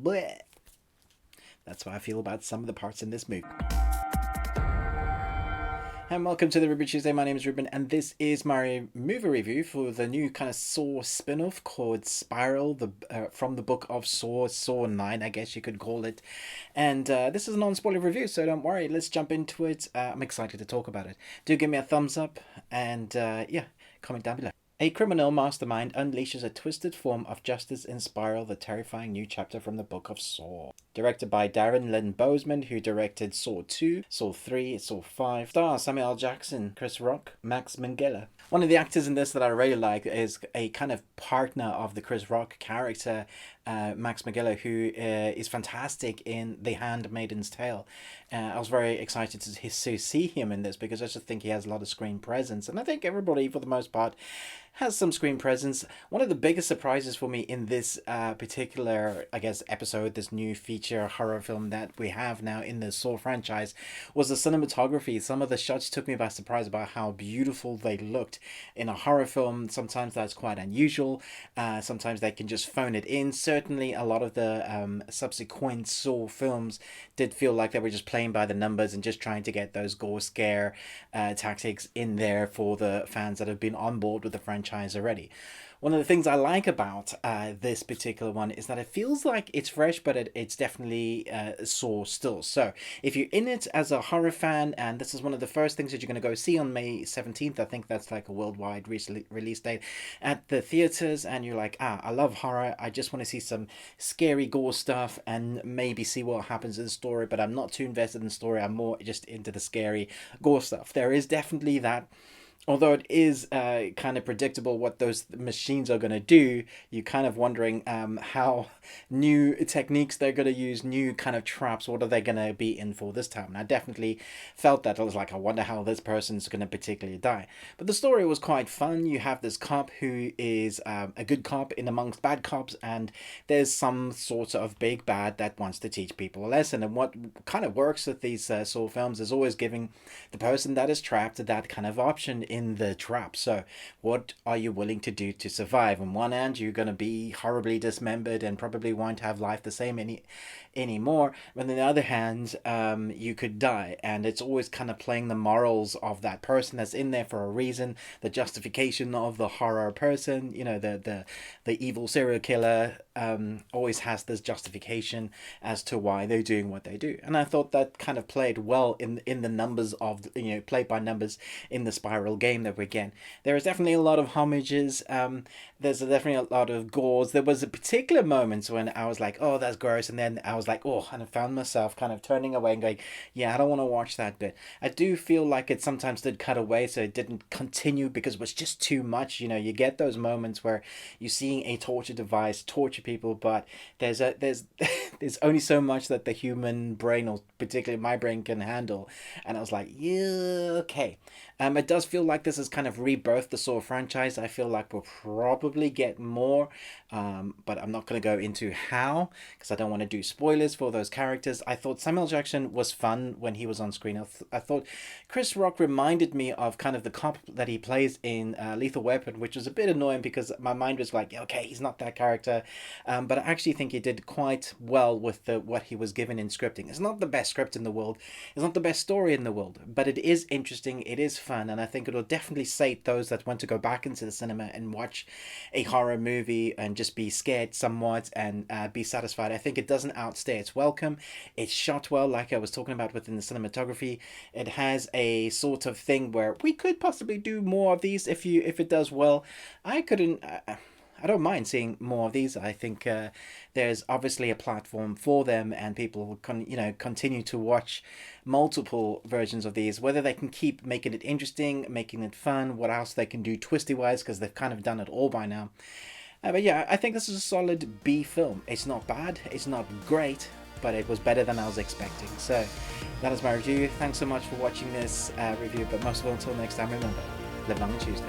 bleh. That's how I feel about some of the parts in this movie. And welcome to the Ruben Tuesday. My name is Ruben, and this is my movie review for the new kind of Saw spin-off called Spiral, from the book of Saw, Saw 9, I guess you could call it. And this is a non-spoiler review, so don't worry, let's jump into it. I'm excited to talk about it. Do give me a thumbs up, and yeah, comment down below. A criminal mastermind unleashes a twisted form of justice in Spiral, the terrifying new chapter from the Book of Saw. Directed by Darren Lynn Bousman, who directed Saw 2, Saw 3, Saw 5. Stars Samuel L. Jackson, Chris Rock, Max Minghella. One of the actors in this that I really like is a kind of partner of the Chris Rock character, Max Minghella, who is fantastic in The Handmaid's Tale. I was very excited to see him in this because I just think he has a lot of screen presence, and I think everybody, for the most part, has some screen presence. One of the biggest surprises for me in this particular, I guess, episode, this new feature horror film that we have now in the Saw franchise, was the cinematography. Some of the shots took me by surprise about how beautiful they looked in a horror film. Sometimes that's quite unusual. Sometimes they can just phone it in. Certainly a lot of the subsequent Saw films did feel like they were just playing by the numbers and just trying to get those gore scare tactics in there for the fans that have been on board with the franchise already. One of the things I like about this particular one is that it feels like it's fresh, but it's definitely Saw still. So if you're in it as a horror fan, and this is one of the first things that you're going to go see on May 17th, I think that's like a worldwide release date at the theaters, and you're like, I love horror, I just want to see some scary gore stuff and maybe see what happens in the story, but I'm not too invested in the story, I'm more just into the scary gore stuff. There is definitely that. Although it is kind of predictable what those machines are going to do, you're kind of wondering how new techniques they're going to use, new kind of traps, what are they going to be in for this time. And I definitely felt that. I was like, I wonder how this person's going to particularly die. But the story was quite fun. You have this cop who is a good cop in amongst bad cops, and there's some sort of big bad that wants to teach people a lesson. And what kind of works with these Saw films is always giving the person that is trapped that kind of option in the trap. So what are you willing to do to survive? On one hand, you're going to be horribly dismembered and probably won't have life the same anymore, but on the other hand, you could die, and it's always kind of playing the morals of that person that's in there for a reason, the justification of the horror person, you know, the evil serial killer always has this justification as to why they're doing what they do. And I thought that kind of played well in the numbers of, you know, played by numbers in the Spiral game that we're getting. There is definitely a lot of homages. There's definitely a lot of gores. There was a particular moment when I was like, oh, that's gross, and then I was like, oh, and I found myself kind of turning away and going, yeah, I don't want to watch that bit. I do feel like it sometimes did cut away, so it didn't continue because it was just too much. You know, you get those moments where you're seeing a torture device torture people, but there's there's only so much that the human brain, or particularly my brain, can handle. And I was like, yeah, okay. It does feel like this has kind of rebirthed the Saw franchise. I feel like we'll probably get more, but I'm not going to go into how because I don't want to do spoilers for those characters. I thought Samuel Jackson was fun when he was on screen. I thought Chris Rock reminded me of kind of the cop that he plays in Lethal Weapon, which was a bit annoying because my mind was like, okay, he's not that character, but I actually think he did quite well with what he was given in scripting. It's not the best script in the world, it's not the best story in the world, but it is interesting, it is fun, and I think it will definitely sate those that want to go back into the cinema and watch a horror movie and just be scared somewhat and be satisfied. I think it doesn't outstay its welcome. It's shot well, like I was talking about within the cinematography. It has a sort of thing where we could possibly do more of these if it does well. I don't mind seeing more of these. I think there's obviously a platform for them, and people will continue to watch multiple versions of these. Whether they can keep making it interesting, making it fun, what else they can do twisty wise, because they've kind of done it all by now. But yeah, I think this is a solid B film. It's not bad, it's not great, but it was better than I was expecting. So that is my review. Thanks so much for watching this review, but most of all, until next time, remember, live long and Tuesday.